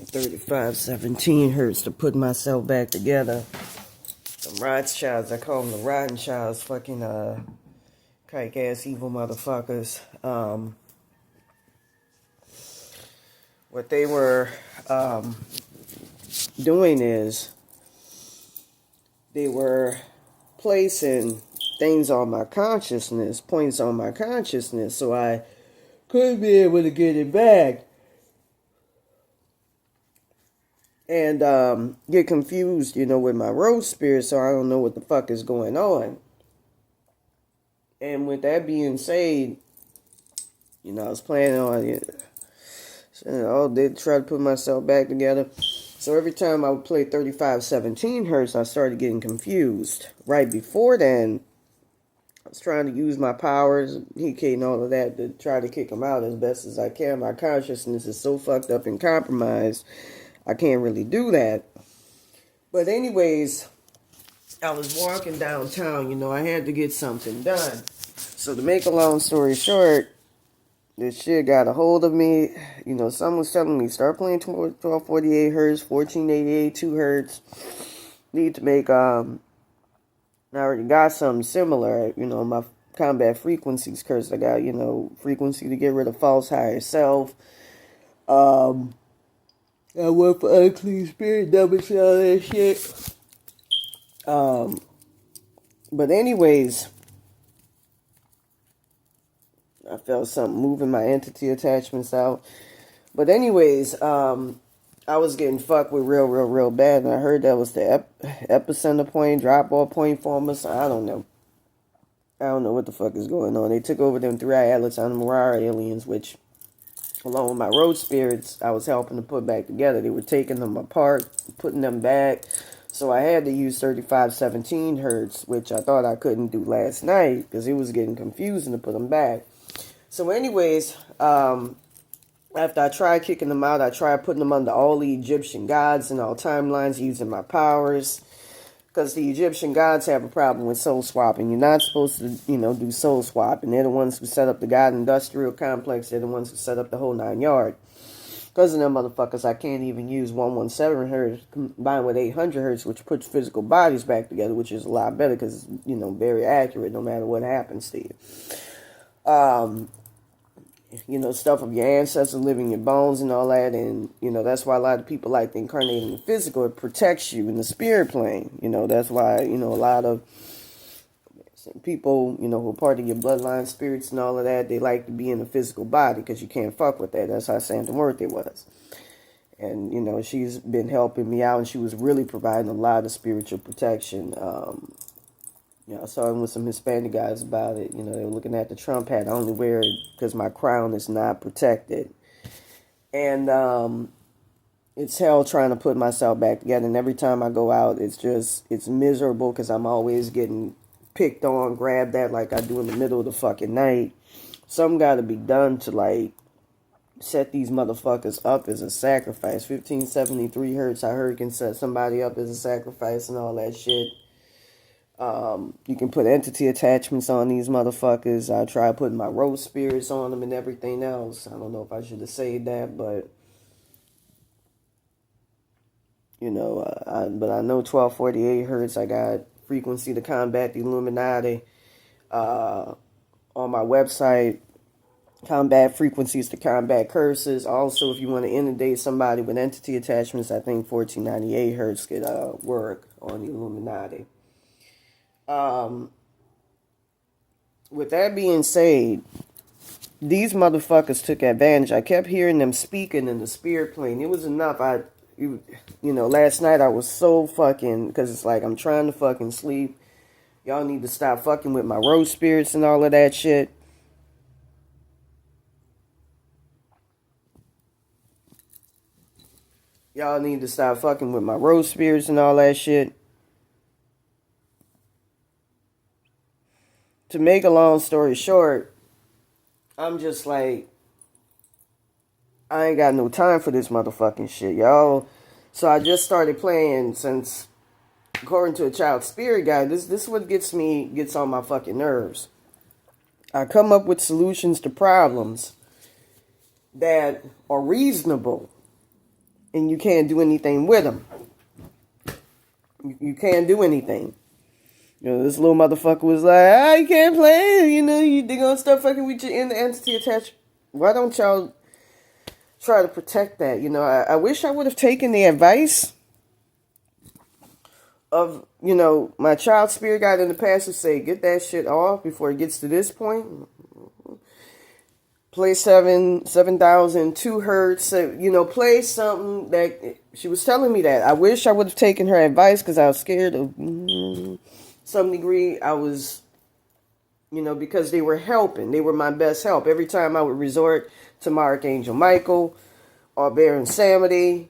3517 hertz to put myself back together. The Rothschilds, I call them the Rothschilds, fucking kike ass evil motherfuckers. What they were doing is they were placing things on my consciousness, points on my consciousness, so I could be able to get it back. And get confused, with my road spirit, so I don't know what the fuck is going on. And with that being said, I was planning on it. So, did try to put myself back together. So every time I would play 3517 hertz, I started getting confused. Right before then, I was trying to use my powers, PK and all of that, to try to kick them out as best as I can. My consciousness is so fucked up and compromised, I can't really do that. But anyways, I was walking downtown, I had to get something done. So to make a long story short, this shit got a hold of me. Someone was telling me, start playing 1248 hertz, 1488, 2 hertz. Need to make, I already got something similar. My combat frequencies cursed. I got, frequency to get rid of false higher self. I went for unclean spirit numbers and all that shit. But anyways, I felt something moving my entity attachments out. But anyways, I was getting fucked with real bad. And I heard that was the epicenter point, drop-off point for me. So I don't know. I don't know what the fuck is going on. They took over them 3-eye Atlas on the Mirage aliens, which, along with my road spirits, I was helping to put back together. They were taking them apart, putting them back. So I had to use 3517 hertz, which I thought I couldn't do last night because it was getting confusing to put them back. So anyways, after I tried kicking them out, I tried putting them under all the Egyptian gods and all timelines using my powers. Because the Egyptian gods have a problem with soul swapping. You're not supposed to, do soul swapping. They're the ones who set up the God industrial complex. They're the ones who set up the whole 9 yard. Because of them motherfuckers, I can't even use 117 hertz combined with 800 hertz, which puts physical bodies back together, which is a lot better because it's, very accurate no matter what happens to you. Stuff of your ancestors living in your bones and all that. And, that's why a lot of people like to incarnate in the physical. It protects you in the spirit plane. That's why, a lot of people, who are part of your bloodline spirits and all of that, they like to be in the physical body because you can't fuck with that. That's how Santa Muerte was. And, she's been helping me out and she was really providing a lot of spiritual protection. I saw him with some Hispanic guys about it. They were looking at the Trump hat. I only wear it because my crown is not protected. And it's hell trying to put myself back together. And every time I go out, it's miserable because I'm always getting picked on, grabbed at like I do in the middle of the fucking night. Something got to be done to, set these motherfuckers up as a sacrifice. 1573 hertz, I heard, can set somebody up as a sacrifice and all that shit. You can put entity attachments on these motherfuckers. I tried putting my road spirits on them and everything else. I don't know if I should have said that, but but I know 1248 hertz. I got frequency to combat the Illuminati on my website. Combat frequencies to combat curses. Also, if you want to inundate somebody with entity attachments, I think 1498 hertz could work on the Illuminati. With that being said, these motherfuckers took advantage. I kept hearing them speaking in the spirit plane. It was enough. Last night I was so fucking, because it's like I'm trying to fucking sleep. Y'all need to stop fucking with my road spirits and all of that shit. Y'all need to stop fucking with my road spirits and all that shit. To make a long story short, I'm just like, I ain't got no time for this motherfucking shit, y'all. So I just started playing since, according to a child spirit guide, this is what gets on my fucking nerves. I come up with solutions to problems that are reasonable. and you can't do anything with them. You can't do anything. You know, this little motherfucker was like, you can't play. You know, they gonna start fucking with your in the entity attachment. Why don't y'all try to protect that? You know, I wish I would have taken the advice of, you know, my child spirit guide in the past would say, get that shit off before it gets to this point. Play 7,002 hertz. You know, play something that she was telling me that. I wish I would have taken her advice because I was scared of some degree. I was, you know, because they were helping. They were my best help. Every time I would resort to my Archangel Michael or Baron Samedi,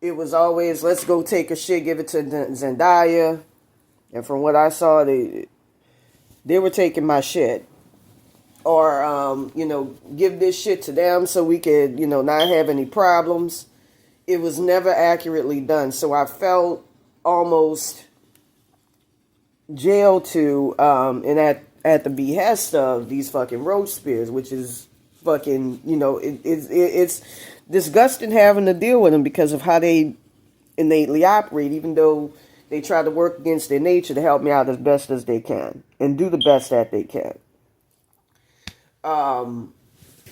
it was always, let's go take a shit, give it to Zendaya. And from what I saw, they were taking my shit. Or, you know, give this shit to them so we could, you know, not have any problems. It was never accurately done. So I felt almost jailed to, and at the behest of these fucking roach spears, which is fucking, you know, it's disgusting having to deal with them because of how they innately operate, even though they try to work against their nature to help me out as best as they can and do the best that they can.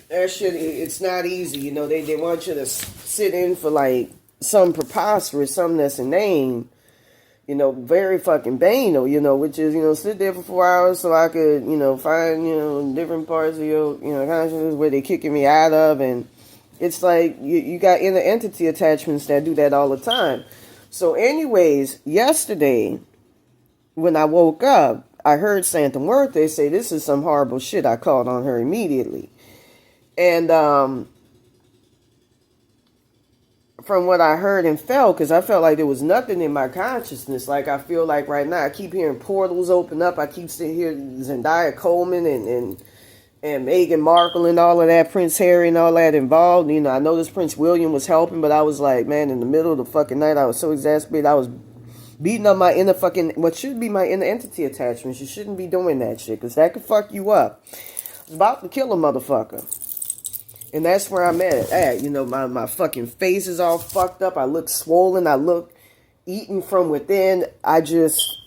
That shit, it's not easy, you know. They want you to sit in for like some preposterous, something that's inane, you know, very fucking banal, you know, which is, you know, sit there for 4 hours so I could, you know, find, you know, different parts of your, you know, consciousness where they're kicking me out of. And it's like you got inner entity attachments that do that all the time. So anyways, yesterday when I woke up, I heard Santa Muerte say, this is some horrible shit. I called on her immediately. And from what I heard and felt, because I felt like there was nothing in my consciousness. Like I feel like right now, I keep hearing portals open up. I keep sitting here, Zendaya, Coleman, and Meghan Markle and all of that, Prince Harry and all that involved. You know, I know this Prince William was helping, but I was like, man, in the middle of the fucking night, I was so exasperated. I was beating up my inner fucking, what should be my inner entity attachments. You shouldn't be doing that shit, because that could fuck you up. I was about to kill a motherfucker. And that's where I'm at. You know, my fucking face is all fucked up. I look swollen. I look eaten from within. I just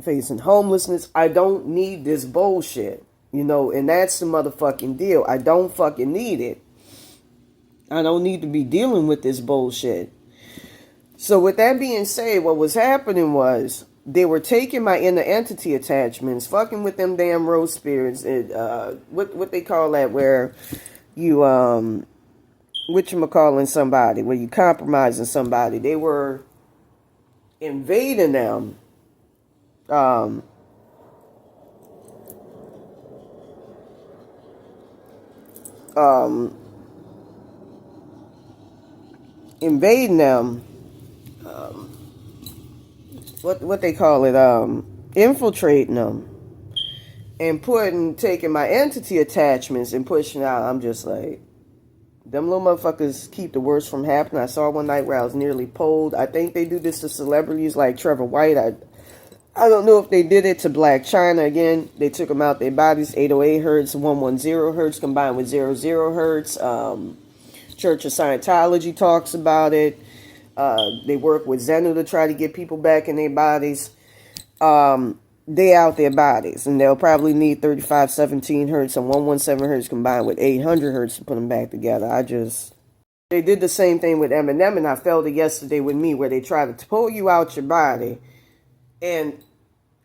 facing homelessness. I don't need this bullshit. You know, and that's the motherfucking deal. I don't fucking need it. I don't need to be dealing with this bullshit. So with that being said, what was happening was they were taking my inner entity attachments, fucking with them damn rose spirits. What they call that, where you whatchamacalling somebody, where you compromising somebody. They were invading them. Invading them. What they call it, infiltrating them and taking my entity attachments and pushing out. I'm just like, them little motherfuckers keep the worst from happening. I saw one night where I was nearly pulled. I think they do this to celebrities like Trevor White. I don't know if they did it to Black China. Again, they took them out their bodies. 808 hertz, 110 hertz combined with 00 hertz. Church of Scientology talks about it. They work with Zenu to try to get people back in their bodies. They out their bodies, and they'll probably need 3517 hertz and 117 hertz combined with 800 hertz to put them back together. They did the same thing with Eminem, and I felt it yesterday with me, where they try to pull you out your body and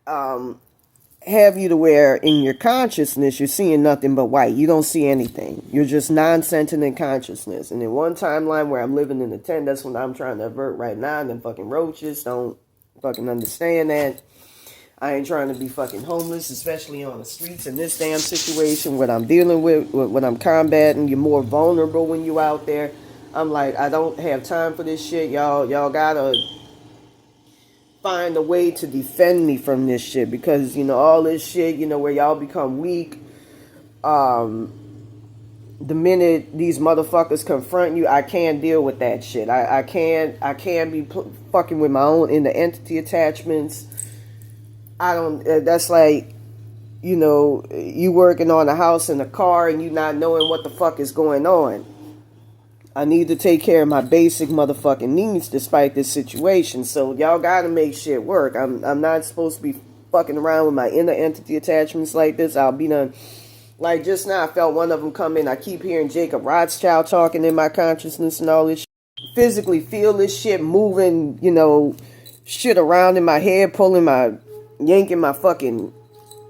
have you to where in your consciousness you're seeing nothing but white. You don't see anything. You're just non-sentient consciousness. And in one timeline where I'm living in the tent, that's what I'm trying to avert right now. And them fucking roaches don't fucking understand that. I ain't trying to be fucking homeless, especially on the streets in this damn situation. What I'm dealing with, what I'm combating, you're more vulnerable when you out there. I'm like, I don't have time for this shit. Y'all gotta find a way to defend me from this shit, because, you know, all this shit, you know, where y'all become weak, the minute these motherfuckers confront you, I can't deal with that shit. I can't be fucking with my own inner entity attachments. I don't, that's like, you know, you working on a house in a car and you not knowing what the fuck is going on. I need to take care of my basic motherfucking needs despite this situation. So y'all gotta make shit work. I'm not supposed to be fucking around with my inner entity attachments like this. I'll be done. Like just now, I felt one of them come in. I keep hearing Jacob Rothschild talking in my consciousness and all this shit. Physically feel this shit moving, shit around in my head, yanking my fucking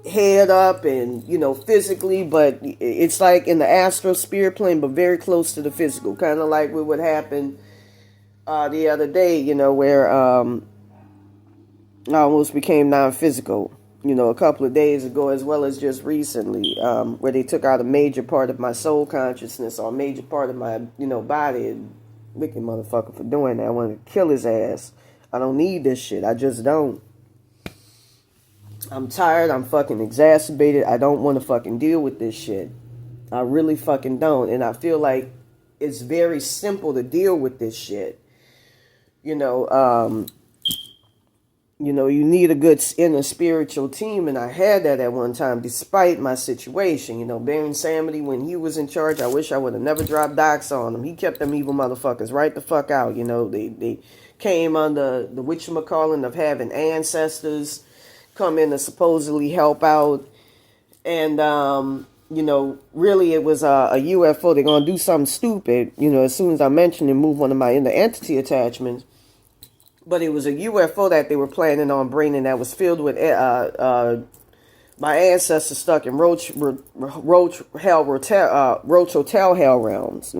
head up and, physically, but it's like in the astral spirit plane, but very close to the physical. Kind of like what happened the other day, where I almost became non-physical, a couple of days ago, as well as just recently, where they took out a major part of my soul consciousness or a major part of my, body. And wicked motherfucker for doing that. I want to kill his ass. I don't need this shit. I just don't. I'm tired. I'm fucking exacerbated. I don't want to fucking deal with this shit. I really fucking don't. And I feel like it's very simple to deal with this shit. You need a good inner spiritual team, and I had that at one time, despite my situation. Baron Samedi, when he was in charge, I wish I would have never dropped docs on him. He kept them evil motherfuckers right the fuck out. They came under the whatchamacallit of having ancestors come in to supposedly help out, and really it was a UFO. They're gonna do something stupid. As soon as I mentioned it, move one of my inner entity attachments. But it was a UFO that they were planning on bringing that was filled with my ancestors stuck in Roach Hotel hell realms.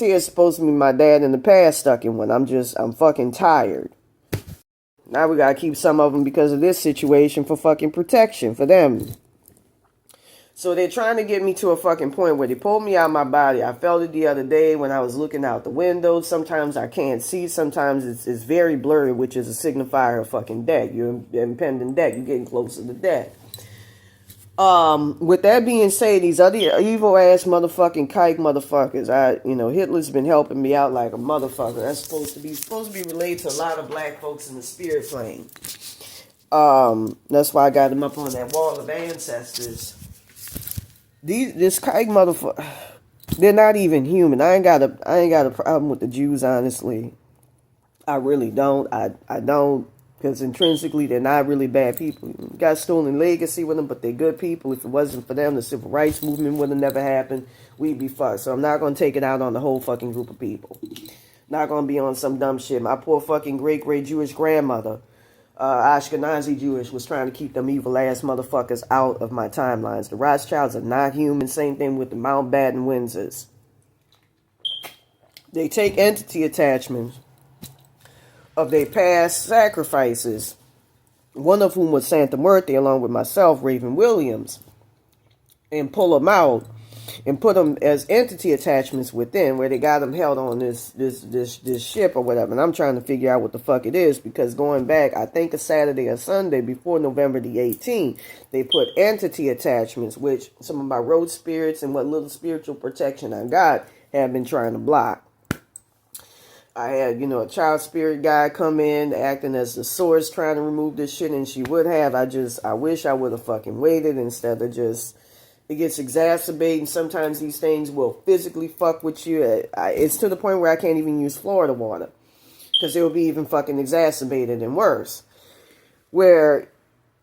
is supposed to be my dad in the past stuck in one. I'm fucking tired. Now we gotta keep some of them because of this situation for fucking protection for them. So they're trying to get me to a fucking point where they pulled me out of my body. I felt it the other day when I was looking out the window. Sometimes I can't see. Sometimes it's very blurry, which is a signifier of fucking death. You're impending death. You're getting closer to death. With that being said, these other evil ass motherfucking kike motherfuckers, Hitler's been helping me out like a motherfucker. That's supposed to be related to a lot of black folks in the spirit plane. That's why I got them up on that wall of ancestors. This kike motherfucker, they're not even human. I ain't got a problem with the Jews, honestly. I really don't. I don't, because intrinsically they're not really bad people. You got stolen legacy with them, but they're good people. If it wasn't for them, the civil rights movement would have never happened. We'd be fucked. So I'm not gonna take it out on the whole fucking group of people. Not gonna be on some dumb shit. My poor fucking great Jewish grandmother, Ashkenazi Jewish, was trying to keep them evil ass motherfuckers out of my timelines. The Rothschilds are not human. Same thing with the Mountbatten Windsors. They take entity attachments of their past sacrifices, one of whom was Santa Muerte, along with myself, Raven Williams, and pull them out and put them as entity attachments within, where they got them held on this ship or whatever. And I'm trying to figure out what the fuck it is, because going back, I think a Saturday or Sunday before November the 18th, they put entity attachments, which some of my road spirits and what little spiritual protection I got have been trying to block. I had, a child spirit guy come in acting as the source trying to remove this shit, and she would have. I wish I would have fucking waited instead of just... It gets exacerbated, and sometimes these things will physically fuck with you. It's to the point where I can't even use Florida water, because it will be even fucking exacerbated and worse. Where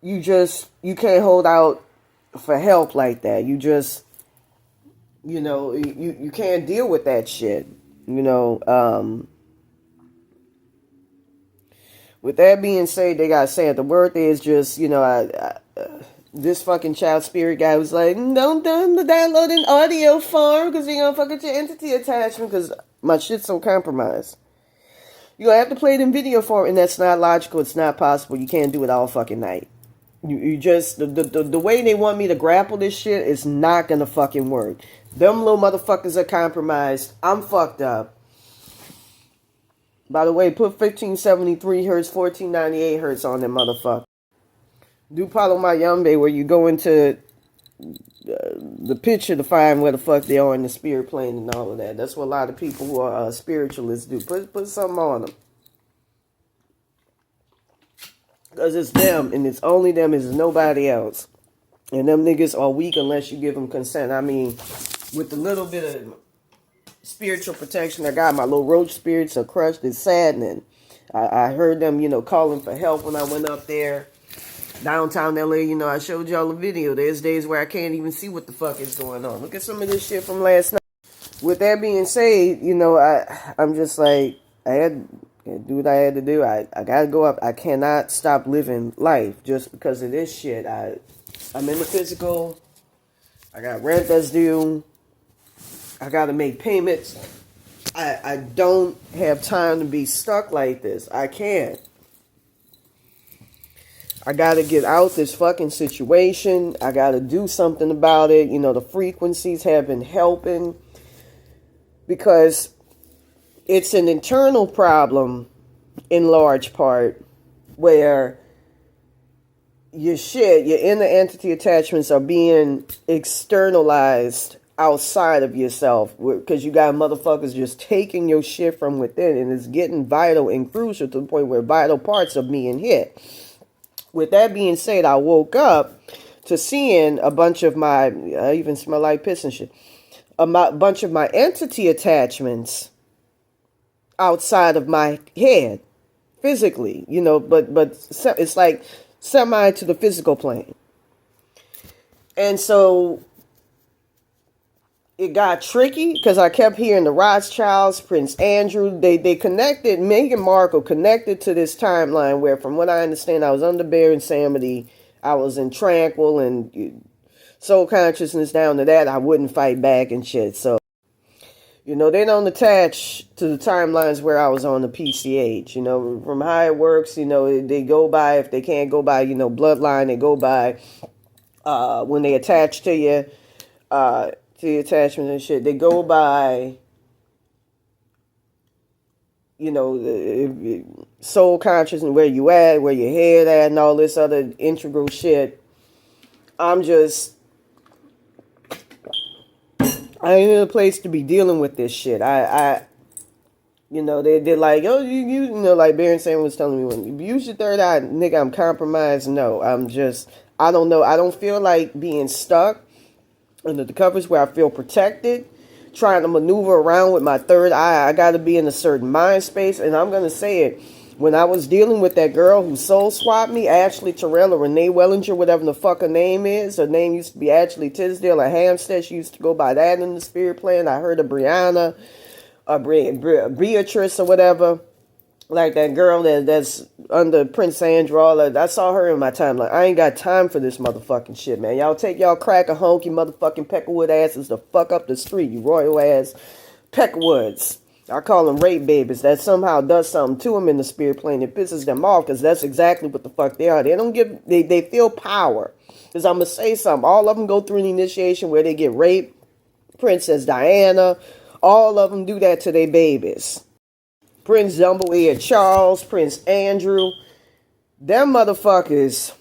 you can't hold out for help like that. You just, you can't deal with that shit. With that being said, they gotta say it. The word is just, this fucking child spirit guy was like, don't download an audio farm because you're gonna fuck with your entity attachment, because my shit's so compromised. You're gonna have to play it in video form, and that's not logical. It's not possible. You can't do it all fucking night. You just, the way they want me to grapple this shit is not gonna fucking work. Them little motherfuckers are compromised. I'm fucked up. By the way, put 1573 hertz, 1498 hertz on them motherfuckers. Do Palo Mayombe, where you go into the picture to find where the fuck they are in the spirit plane and all of that. That's what a lot of people who are spiritualists do. Put something on them. Because it's them, and it's only them, it's nobody else. And them niggas are weak unless you give them consent. I mean, with the little bit of spiritual protection I got, my little roach spirits are crushed. It's saddening. I heard them, calling for help when I went up there. Downtown LA, I showed y'all a video. There's days where I can't even see what the fuck is going on. Look at some of this shit from last night. With that being said, I'm just like, I had to do what I had to do. I gotta go up. I cannot stop living life just because of this shit. I'm in the physical. I got rent that's due. I gotta make payments. I don't have time to be stuck like this. I can't. I gotta get out this fucking situation. I gotta do something about it. The frequencies have been helping, because it's an internal problem in large part, where your inner entity attachments are being externalized outside of yourself, because you got motherfuckers just taking your shit from within, and it's getting vital and crucial to the point where vital parts are being hit. With that being said, I woke up to seeing a bunch of I even smell like piss and shit, a bunch of my entity attachments outside of my head, physically, but it's like semi to the physical plane. And so it got tricky, because I kept hearing the Rothschilds, Prince Andrew, they connected, Meghan Markle connected to this timeline where, from what I understand, I was under bare insanity, I was in tranquil and soul consciousness down to that, I wouldn't fight back and shit. So, They don't attach to the timelines where I was on the PCH. From how it works, they go by, if they can't go by, bloodline, they go by when they attach to you, to the attachment and shit, they go by, soul conscious and where you at, where your head at, and all this other integral shit. I ain't in a place to be dealing with this shit. They're like, oh, like Baron Sam was telling me, when you use your third eye, nigga, I'm compromised. No, I don't know. I don't feel like being stuck under the covers where I feel protected, trying to maneuver around with my third eye. I got to be in a certain mind space, and I'm going to say it. When I was dealing with that girl who soul swapped me, Ashley Terrell or Renee Wellinger, whatever the fuck her name is. Her name used to be Ashley Tisdale or Hampstead. She used to go by that in the spirit plane. I heard of Brianna or Beatrice or whatever. Like that girl that's under Prince Andrew. I saw her in my timeline. I ain't got time for this motherfucking shit, man. Y'all take y'all crack a honky motherfucking Peckerwood asses the fuck up the street, you royal ass Peckerwoods. I call them rape babies. That somehow does something to them in the spirit plane. It pisses them off because that's exactly what the fuck they are. They feel power. Because I'm going to say something. All of them go through an initiation where they get raped. Princess Diana. All of them do that to their babies. Prince Dumbledore Charles. Prince Andrew. Them motherfuckers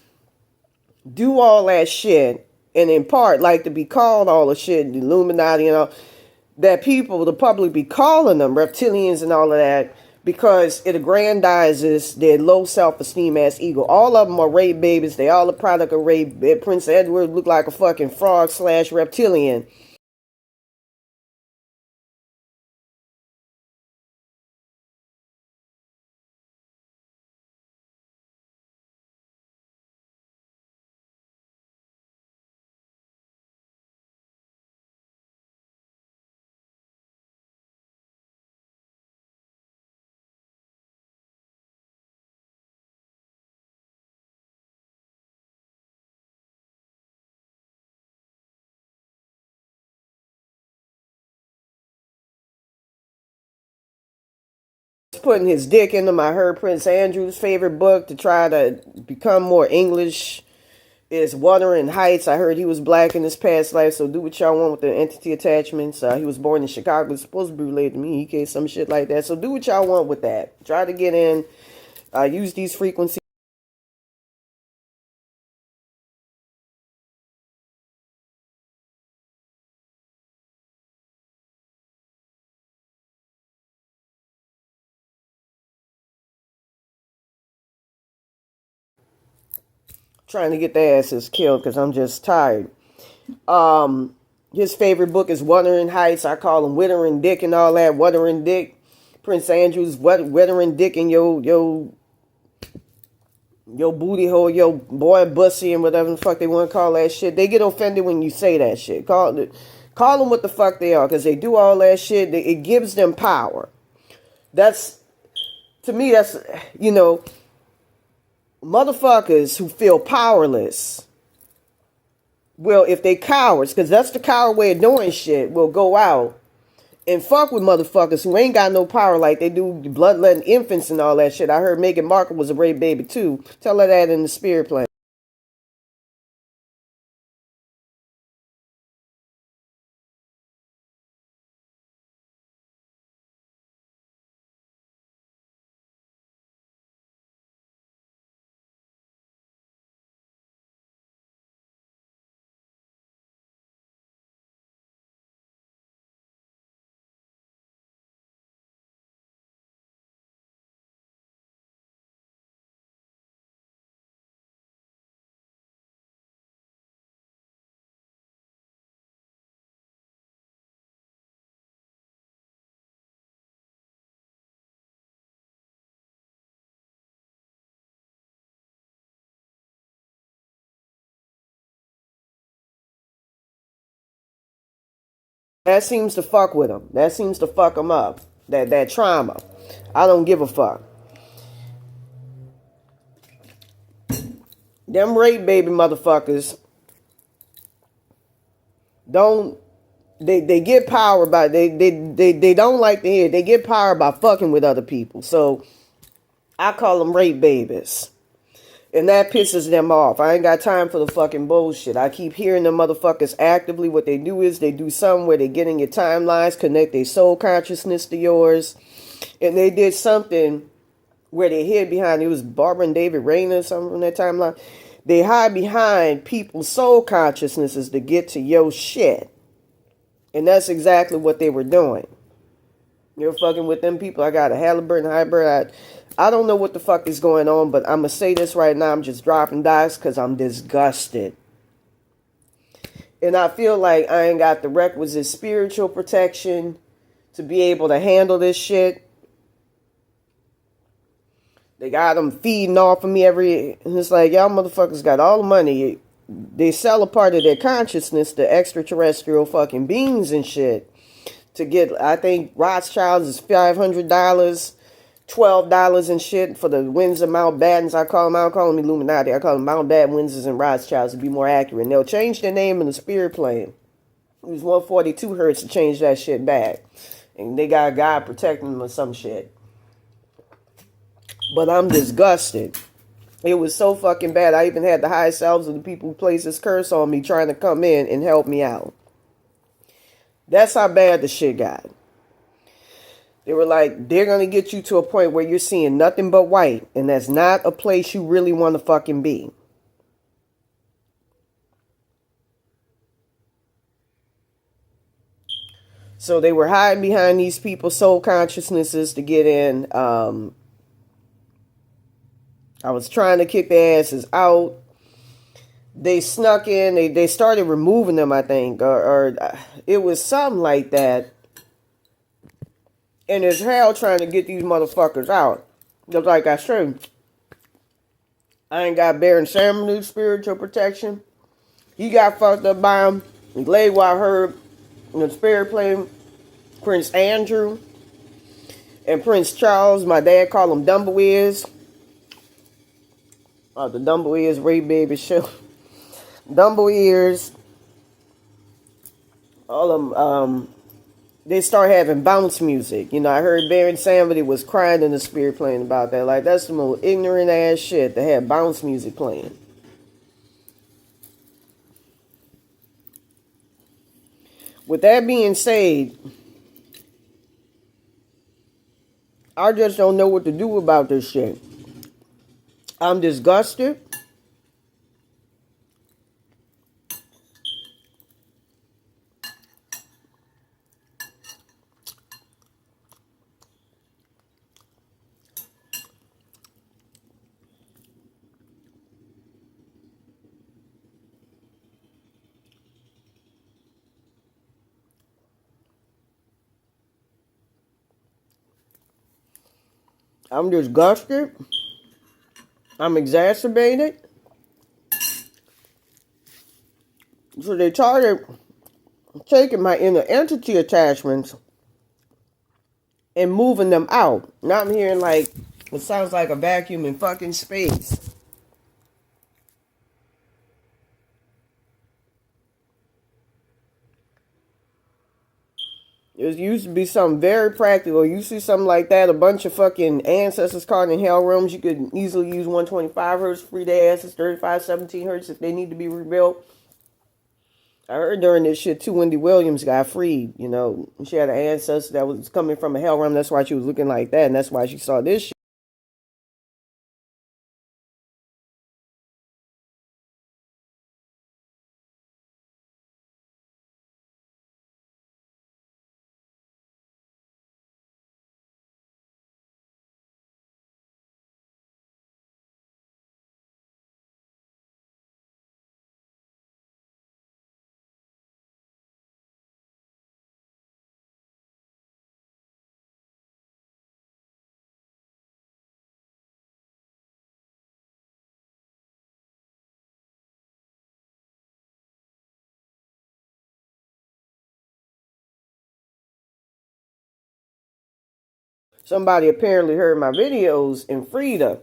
do all that shit. And in part, like to be called all the shit. The Illuminati and all that the public be calling them reptilians and all of that because it aggrandizes their low self-esteem ass ego. All of them are rape babies. They all a product of rape. Prince Edward looked like a fucking frog / reptilian. Putting his dick in them. I heard Prince Andrew's favorite book to try to become more English is Wuthering Heights. I heard he was black in his past life, so do what y'all want with the entity attachments. He was born in Chicago. It's supposed to be related to me. He gave some shit like that. So do what y'all want with that. Try to get in. Use these frequencies. Trying to get their asses killed because I'm just tired. His favorite book is Wuthering Heights. I call him Withering Dick and all that. Wuthering Dick. Prince Andrew's Withering Dick and your booty hole, your boy bussy and whatever the fuck they want to call that shit. They get offended when you say that shit. Call them what the fuck they are because they do all that shit. It gives them power. To me, that's, motherfuckers who feel powerless will, if they cowards, because that's the coward way of doing shit, will go out and fuck with motherfuckers who ain't got no power like they do bloodletting infants and all that shit. I heard Meghan Markle was a rape baby too. Tell her that in the spirit plane. That seems to fuck with them. That seems to fuck them up. That trauma. I don't give a fuck. Them rape baby motherfuckers don't they get power by they don't like to hear. They get power by fucking with other people. So I call them rape babies. And that pisses them off. I ain't got time for the fucking bullshit. I keep hearing the motherfuckers actively. What they do is they do something where they get in your timelines, connect their soul consciousness to yours. And they did something where they hid behind, it was Barbara and David Rayner or something from that timeline. They hide behind people's soul consciousnesses to get to your shit. And that's exactly what they were doing. You're fucking with them people. I got a Halliburton hybrid. I don't know what the fuck is going on, but I'm going to say this right now. I'm just dropping dice because I'm disgusted. And I feel like I ain't got the requisite spiritual protection to be able to handle this shit. They got them feeding off of me and it's like, y'all motherfuckers got all the money. They sell a part of their consciousness to extraterrestrial fucking beings and shit. To get, I think Rothschild's is $500, $12 and shit for the Windsor Mountbattens. I don't call them Illuminati. I call them Mountbatten, Windsors, and Rothschilds to be more accurate. And they'll change their name in the spirit plane. It was 142 hertz to change that shit back. And they got a guy protecting them or some shit. But I'm disgusted. It was so fucking bad. I even had the high selves of the people who placed this curse on me trying to come in and help me out. That's how bad the shit got. They were like, they're going to get you to a point where you're seeing nothing but white. And that's not a place you really want to fucking be. So they were hiding behind these people's soul consciousnesses to get in. I was trying to kick their asses out. They snuck in. They started removing them, I think. Or it was something like that. And it's hell trying to get these motherfuckers out. Just like I said, I ain't got Baron Samuel's spiritual protection. He got fucked up by him. He laid while I heard in the spirit plane Prince Andrew and Prince Charles. My dad called them Dumbo Ears. The Dumbo Ears Rape Baby show. Dumbo Ears. All of them, they start having bounce music. You know, I heard Baron Samedi was crying in the spirit plane about that. Like, that's some old ignorant ass shit to have bounce music playing. With that being said, I just don't know what to do about this shit. I'm disgusted. I'm disgusted. I'm exacerbated. So they started taking my inner entity attachments and moving them out. Now I'm hearing like, it sounds like a vacuum in fucking space. It used to be something very practical. You see something like that, a bunch of fucking ancestors caught in hell rooms. You could easily use 125 hertz, free their asses, 3517 hertz if they need to be rebuilt. I heard during this shit too, Wendy Williams got freed. You know, she had an ancestor that was coming from a hell realm. That's why she was looking like that, and that's why she saw this shit. Somebody apparently heard my videos and freed her.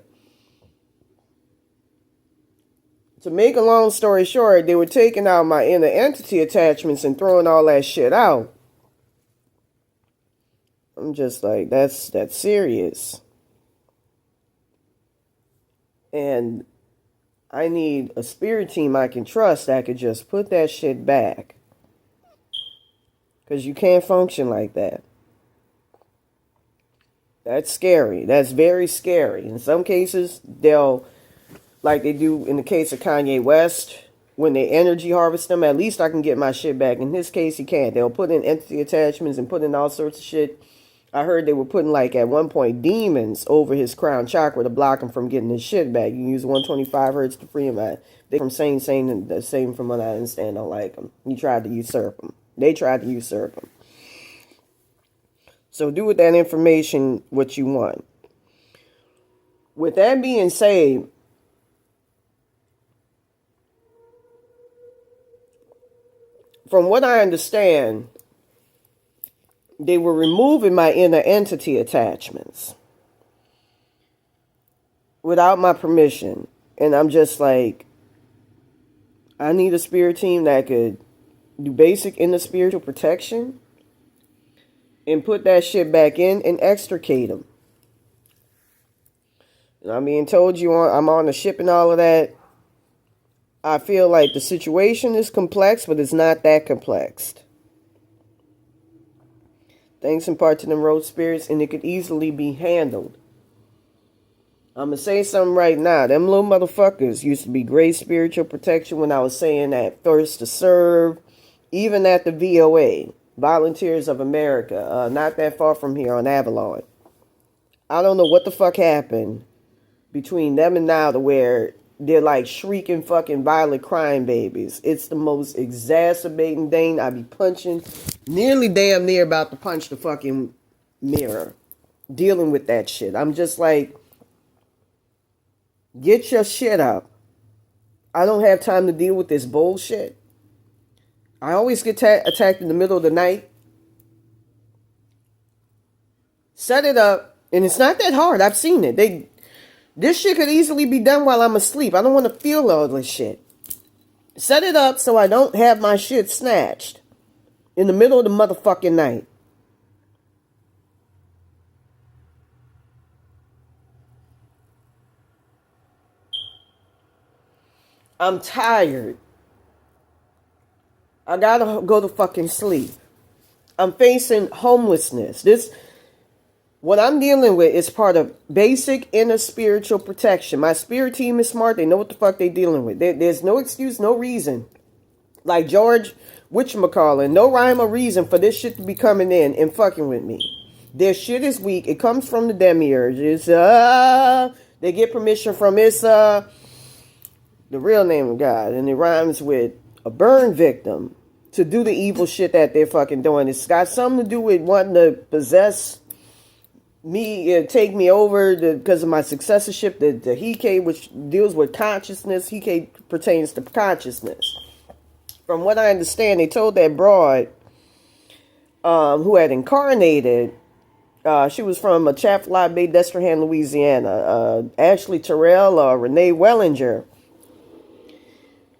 To make a long story short, they were taking out my inner entity attachments and throwing all that shit out. I'm just like, that's serious. And I need a spirit team I can trust that could just put that shit back. Because you can't function like that. That's scary. That's very scary. In some cases, they'll, like they do in the case of Kanye West, when they energy harvest them, at least I can get my shit back. In this case, he can't. They'll put in entity attachments and put in all sorts of shit. I heard they were putting, like, at one point, demons over his crown chakra to block him from getting his shit back. You can use 125 hertz to free him. They from saying the same from what I understand, don't like him. He tried to usurp him. They tried to usurp him. So do with that information what you want. With that being said, from what I understand, they were removing my inner entity attachments without my permission. And I'm just like, I need a spirit team that could do basic inner spiritual protection and put that shit back in and extricate them. And I'm being told I'm on the ship and all of that. I feel like the situation is complex, but it's not that complex. Thanks in part to them road spirits, and it could easily be handled. I'm going to say something right now. Them little motherfuckers used to be great spiritual protection when I was saying that first to serve, even at the VOA. Volunteers of America, not that far from here on Avalon. I don't know what the fuck happened between them and now to where they're like shrieking fucking violent crime babies. It's the most exacerbating thing. I be punching, nearly damn near about to punch the fucking mirror, dealing with that shit. I'm just like, get your shit up. I don't have time to deal with this bullshit. I always get attacked in the middle of the night. Set it up, and it's not that hard. I've seen it. This shit could easily be done while I'm asleep. I don't want to feel all this shit. Set it up so I don't have my shit snatched in the middle of the motherfucking night. I'm tired. I gotta go to fucking sleep. I'm facing homelessness. What I'm dealing with is part of basic inner spiritual protection. My spirit team is smart. They know what the fuck they dealing with. There's no excuse, no reason. Like George whatchamacallit, no rhyme or reason for this shit to be coming in and fucking with me. Their shit is weak. It comes from the demiurges. They get permission from the real name of God. And it rhymes with a burn victim to do the evil shit that they're fucking doing. It's got something to do with wanting to possess me, take me over because of my successorship, the Hike, which deals with consciousness. Hike pertains to consciousness. From what I understand, they told that broad who had incarnated, she was from Chaffalot Bay, Destrehan, Louisiana, Ashley Terrell or Renee Wellinger.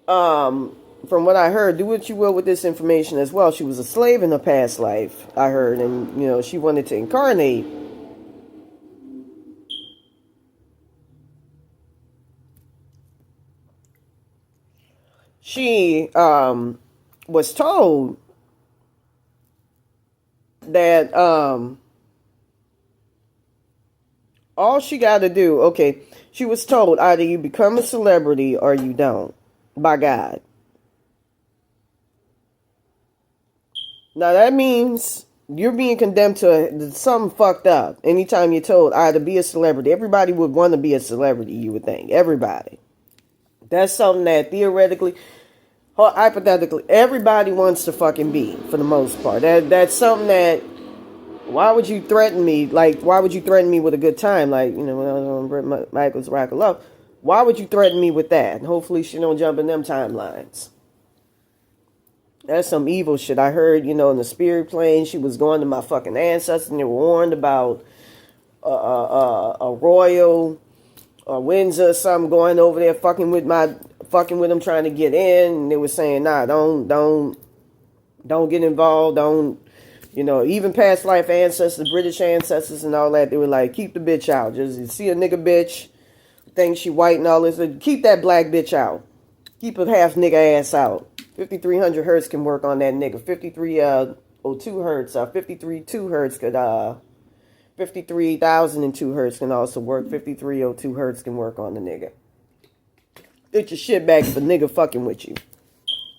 From what I heard, do what you will with this information as well. She was a slave in her past life, I heard, and she wanted to incarnate. She was told that all she got to do, she was told either you become a celebrity or you don't, by God. Now that means you're being condemned to something fucked up anytime you're told either be a celebrity. Everybody would want to be a celebrity, you would think. Everybody. That's something that theoretically, hypothetically, everybody wants to fucking be, for the most part. That's something that, why would you threaten me? Like, why would you threaten me with a good time? Like, when I was on Brett Michaels Rock of Love, why would you threaten me with that? And hopefully she don't jump in them timelines. That's some evil shit. I heard, in the spirit plane, she was going to my fucking ancestors and they were warned about a royal or Windsor or something going over there fucking with my fucking with them, trying to get in, and they were saying, nah, don't get involved, don't, even past life ancestors, British ancestors and all that, they were like, keep the bitch out. Just, you see a nigga bitch, think she white and all this, keep that black bitch out. Keep a half nigga ass out. 5300 hertz can work on that nigga. 5302 hertz, 53.2 hertz could, 53,002 hertz can also work. 5302 hertz can work on the nigga. Get your shit back if a nigga fucking with you.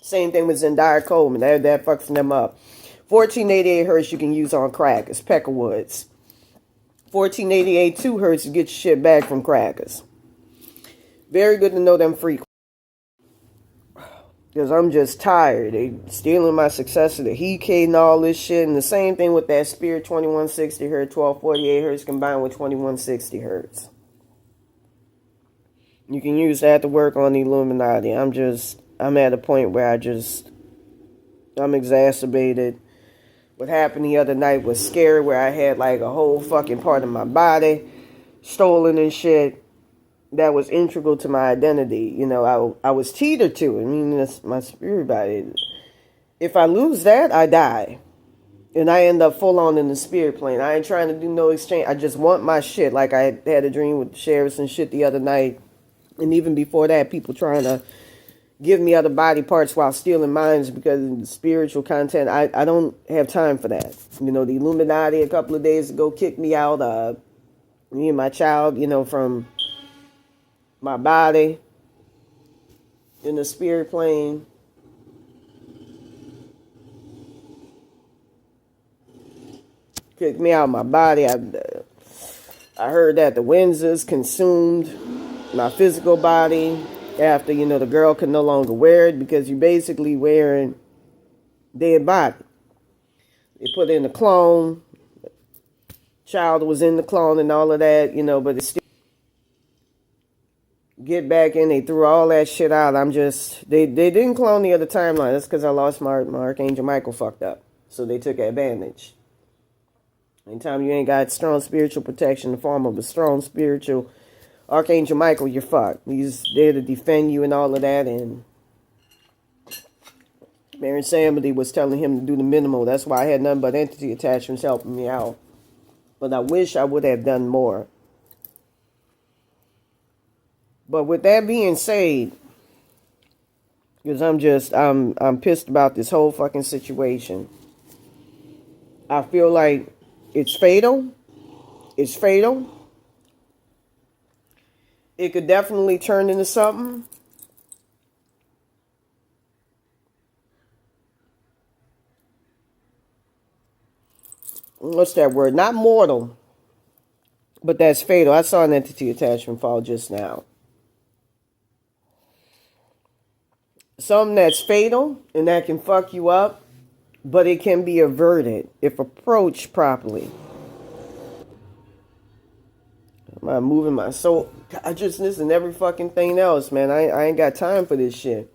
Same thing with Zendaya, Coleman. That fucks them up. 1488 hertz you can use on crackers, Peckerwoods. 1488 2 hertz to get your shit back from crackers. Very good to know them frequencies. Because I'm just tired. They stealing my success of the heat and all this shit. And the same thing with that Spirit 2160 hertz, 1248 hertz combined with 2160 hertz. You can use that to work on the Illuminati. I'm at a point where I'm exacerbated. What happened the other night was scary, where I had like a whole fucking part of my body stolen and shit. That was integral to my identity. I was teetered to it. I mean, that's my spirit body. If I lose that, I die. And I end up full on in the spirit plane. I ain't trying to do no exchange. I just want my shit. Like I had a dream with the sheriffs and shit the other night. And even before that, people trying to give me other body parts while stealing mine because of the spiritual content. I don't have time for that. The Illuminati a couple of days ago kicked me out. Me and my child, from my body in the spirit plane. Kicked me out of my body. I heard that the Windsors consumed my physical body after, the girl could no longer wear it because you're basically wearing dead body. They put in the clone. Child was in the clone and all of that, but it's still get back in. They threw all that shit out. They didn't clone the other timeline. That's because I lost my Archangel Michael fucked up. So they took advantage. Anytime you ain't got strong spiritual protection in the form of a strong spiritual Archangel Michael, you're fucked. He's there to defend you and all of that. And Baron Samedi was telling him to do the minimal. That's why I had nothing but entity attachments helping me out. But I wish I would have done more. But with that being said, because I'm pissed about this whole fucking situation. I feel like it's fatal. It's fatal. It could definitely turn into something. What's that word? Not mortal. But that's fatal. I saw an entity attachment fall just now. Something that's fatal and that can fuck you up, but it can be averted if approached properly. I'm moving my soul, consciousness, and every fucking thing else, man. I ain't got time for this shit.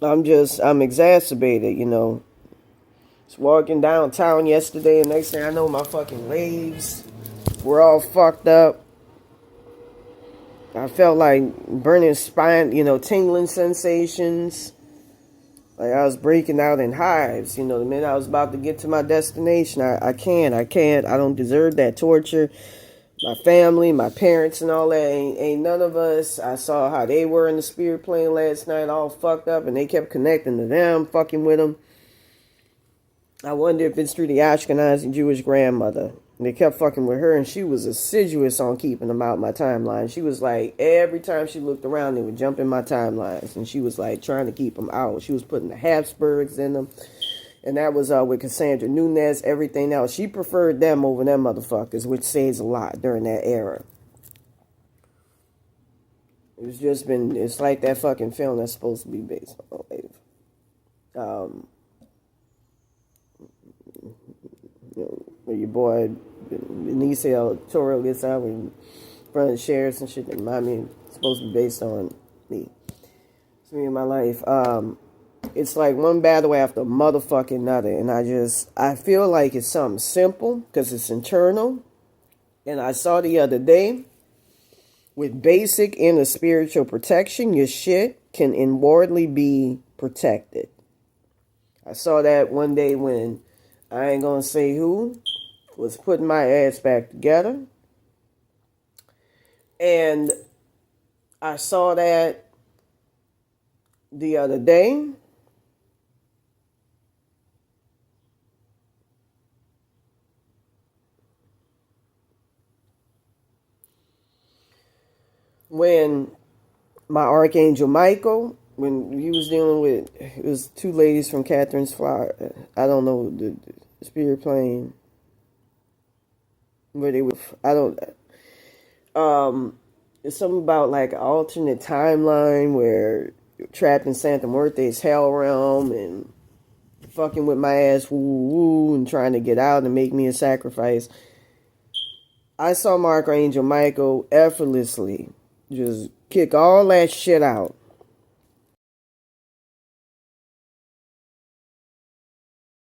I'm exacerbated, Was walking downtown yesterday, and next thing I know, my fucking legs were all fucked up. I felt like burning spine, tingling sensations. Like I was breaking out in hives, the minute I was about to get to my destination. I can't. I don't deserve that torture. My family, my parents and all that, ain't none of us. I saw how they were in the spirit plane last night, all fucked up, and they kept connecting to them, fucking with them. I wonder if it's through the Ashkenazi Jewish grandmother. They kept fucking with her, and she was assiduous on keeping them out my timeline. She was like, every time she looked around, they would jump in my timelines, and she was like trying to keep them out. She was putting the Habsburgs in them, and that was with Cassandra Nunez, everything else. She preferred them over them motherfuckers, which says a lot during that era. It's like that fucking film that's supposed to be based on. Where your boy Benicio Toro gets out in front of the sheriffs and shit. Remind me, it's supposed to be based on me. It's me in my life. It's like one battle after motherfucking another. And I feel like it's something simple because it's internal. And I saw the other day, with basic inner spiritual protection, your shit can inwardly be protected. I saw that one day when, I ain't gonna say who, was putting my ass back together. And I saw that the other day when my Archangel Michael, when he was dealing with, it was two ladies from Catherine's Flower, I don't know, the spirit plane, where they were, I don't, it's something about like an alternate timeline where you're trapped in Santa Muerte's hell realm and fucking with my ass woo woo and trying to get out and make me a sacrifice. I saw my Archangel Michael effortlessly just kick all that shit out.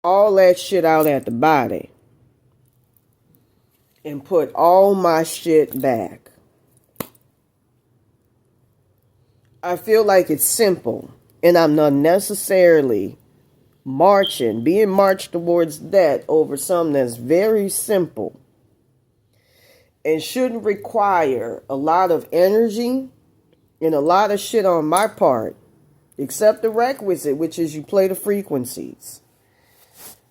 All that shit out at the body. And put all my shit back. I feel like it's simple. And I'm not necessarily being marched towards that over something that's very simple. And shouldn't require a lot of energy and a lot of shit on my part. Except the requisite, which is you play the frequencies.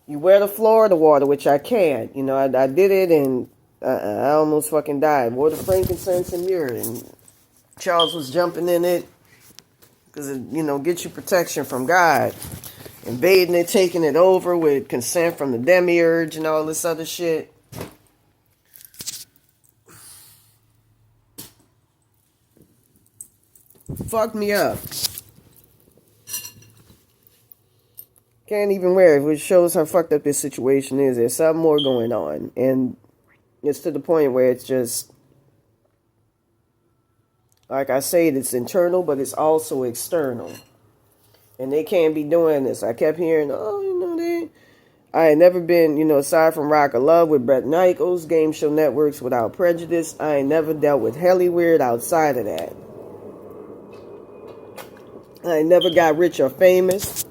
You wear the Florida water, which I can't. You know, I did it and I almost fucking died. Wore the frankincense and myrrh, and Charles was jumping in it because it, you know, gets you protection from God. Invading it, taking it over with consent from the demiurge and all this other shit. Fucked me up. Can't even wear it, which shows how fucked up this situation is. There's something more going on. And it's to the point where it's just, like I said, it's internal, but it's also external. And they can't be doing this. I kept hearing, oh, you know, I had never been, you know, aside from Rock of Love with Bret Nichols, Game Show Networks Without Prejudice, I ain't never dealt with Hollywood outside of that. I ain't never got rich or famous.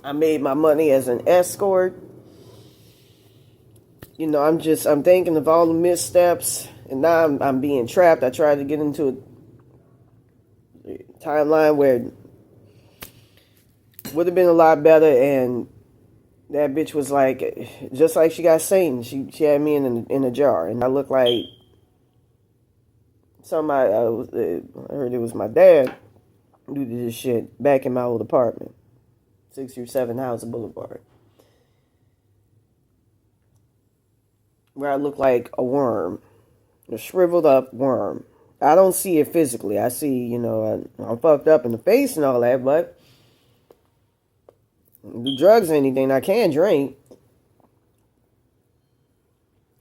I made my money as an escort. You know, I'm thinking of all the missteps, and now I'm being trapped. I tried to get into a timeline where it would have been a lot better, and that bitch was like, just like she got Satan, she had me in a jar, and I looked like somebody, I heard it was my dad who did this shit back in my old apartment, 607 House Boulevard, where I look like a worm, a shriveled up worm. I don't see it physically. I see, you know, I'm fucked up in the face and all that, but do drugs or anything I can drink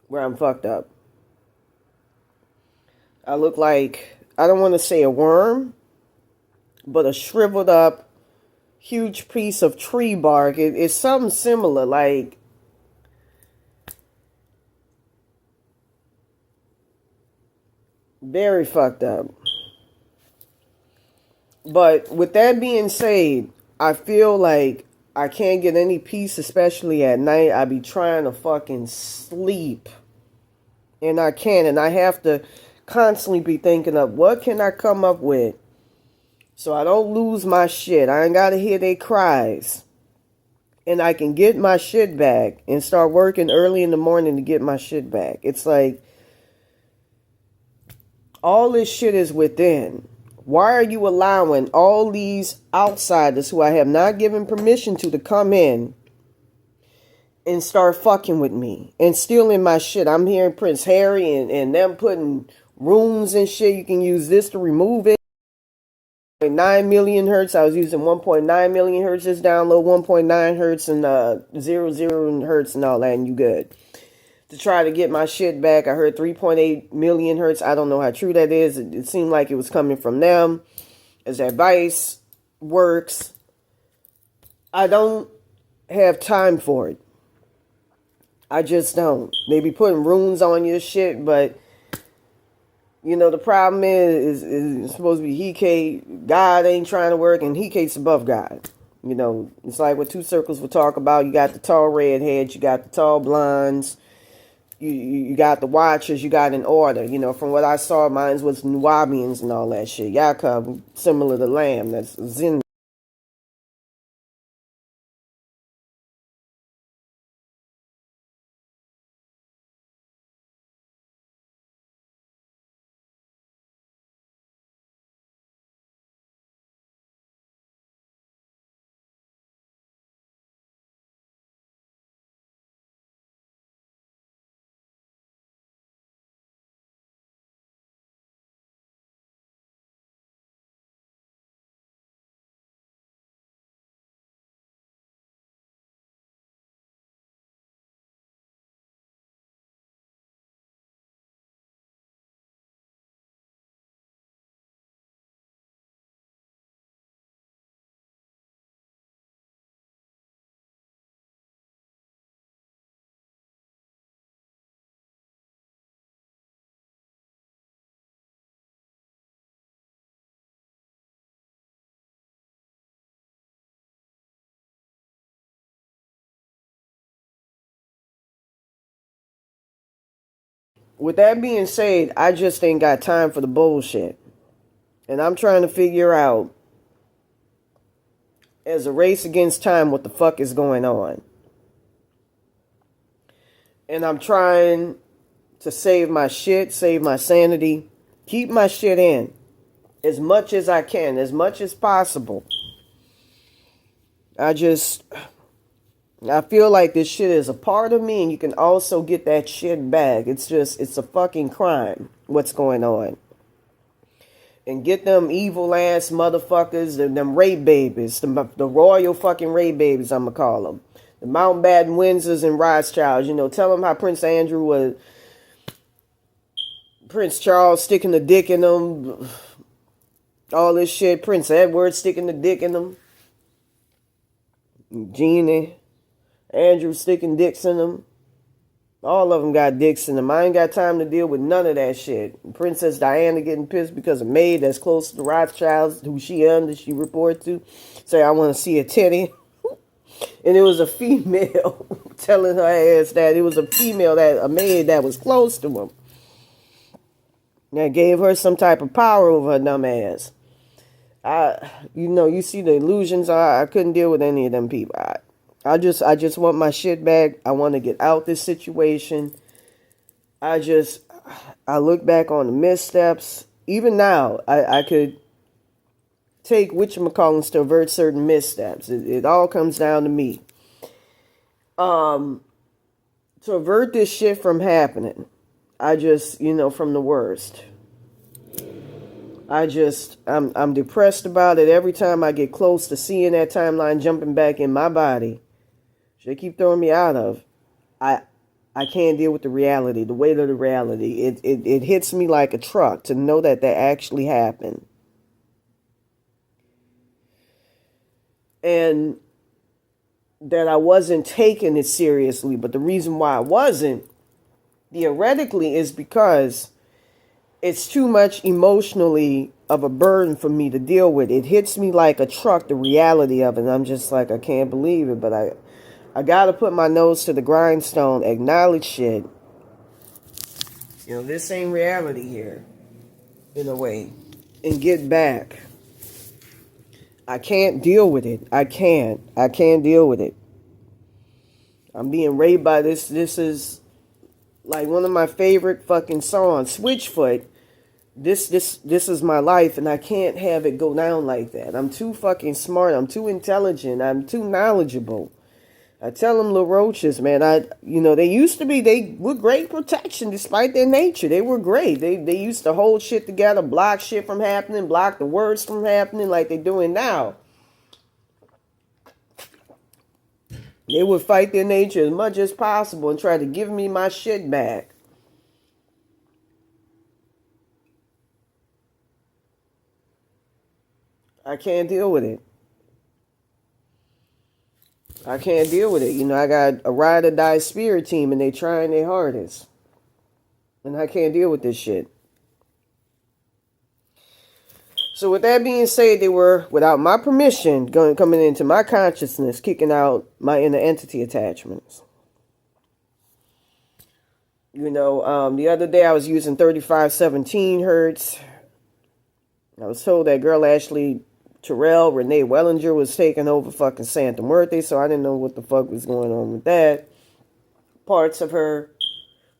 where I'm fucked up. I look like, I don't want to say a worm, but a shriveled up huge piece of tree bark. It's something similar, like very fucked up. But with that being said, I feel like I can't get any peace, especially at night. I be trying to fucking sleep, and I can't, and I have to constantly be thinking of what can I come up with so I don't lose my shit. I ain't gotta hear their cries, and I can get my shit back and start working early in the morning to get my shit back. It's like all this shit is within. Why are you allowing all these outsiders who I have not given permission to come in and start fucking with me and stealing my shit? I'm hearing Prince Harry and them putting runes and shit. You can use this to remove it. 9 million hertz. I was using 1.9 million hertz. Just download 1.9 hertz and 0 hertz and all that, and you good. To try to get my shit back, I heard 3.8 million hertz. I don't know how true that is. It seemed like it was coming from them. As advice works, I don't have time for it. I just don't. They be putting runes on your shit, but the problem is it's supposed to be God ain't trying to work, and Hecate's above God. It's like what two circles will talk about. You got the tall redheads, you got the tall blondes, you got the watchers, you got an order. From what I saw, mine was Nubians and all that shit. Yaakov, similar to Lamb, that's Zendaya. With that being said, I just ain't got time for the bullshit. And I'm trying to figure out, as a race against time, what the fuck is going on. And I'm trying to save my shit, save my sanity, keep my shit in as much as I can, as much as possible. I feel like this shit is a part of me, and you can also get that shit back. It's a fucking crime what's going on. And get them evil ass motherfuckers, them rape babies, the royal fucking rape babies, I'm gonna call them. The Mountbatten Windsors and Rothschilds, tell them how Prince Andrew was, Prince Charles sticking the dick in them, all this shit, Prince Edward sticking the dick in them, Jeannie, Andrew sticking dicks in them. All of them got dicks in them. I ain't got time to deal with none of that shit. Princess Diana getting pissed because a maid that's close to the Rothschilds, who she report to, say, I want to see a titty. And it was a female telling her ass that it was a maid that was close to him, that gave her some type of power over her dumb ass. You see the illusions. I couldn't deal with any of them people. I just want my shit back. I want to get out this situation. I look back on the missteps. Even now, I could take whatchamacallits to avert certain missteps. It all comes down to me. To avert this shit from happening, from the worst. I'm depressed about it every time I get close to seeing that timeline jumping back in my body. They keep throwing me out of. I can't deal with the reality, the weight of the reality. It hits me like a truck to know that actually happened. And that I wasn't taking it seriously. But the reason why I wasn't, theoretically, is because it's too much emotionally of a burden for me to deal with. It hits me like a truck, the reality of it. And I'm just like, I can't believe it. But I gotta put my nose to the grindstone, acknowledge shit. This ain't reality here, in a way, and get back. I can't deal with it. I can't deal with it. I'm being raped by this. This is like one of my favorite fucking songs, Switchfoot. This is my life, and I can't have it go down like that. I'm too fucking smart. I'm too intelligent. I'm too knowledgeable. I tell them little roaches, man. They were great protection despite their nature. They were great. They used to hold shit together, block shit from happening, block the words from happening like they're doing now. They would fight their nature as much as possible and try to give me my shit back. I can't deal with it. I can't deal with it. You know, I got a ride or die spirit team and they trying their hardest. And I can't deal with this shit. So with that being said, they were, without my permission, coming into my consciousness, kicking out my inner entity attachments. You know, the other day I was using 3517 hertz. I was told that girl Ashley Terrell, Renee Wellinger, was taking over fucking Santa Muerte, so I didn't know what the fuck was going on with that. Parts of her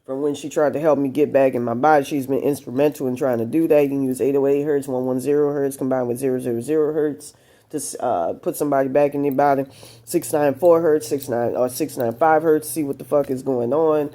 from when she tried to help me get back in my body, she's been instrumental in trying to do that. You can use 808 hertz, 110 hertz combined with 000 hertz to put somebody back in their body. 694 hertz, 695 hertz, see what the fuck is going on.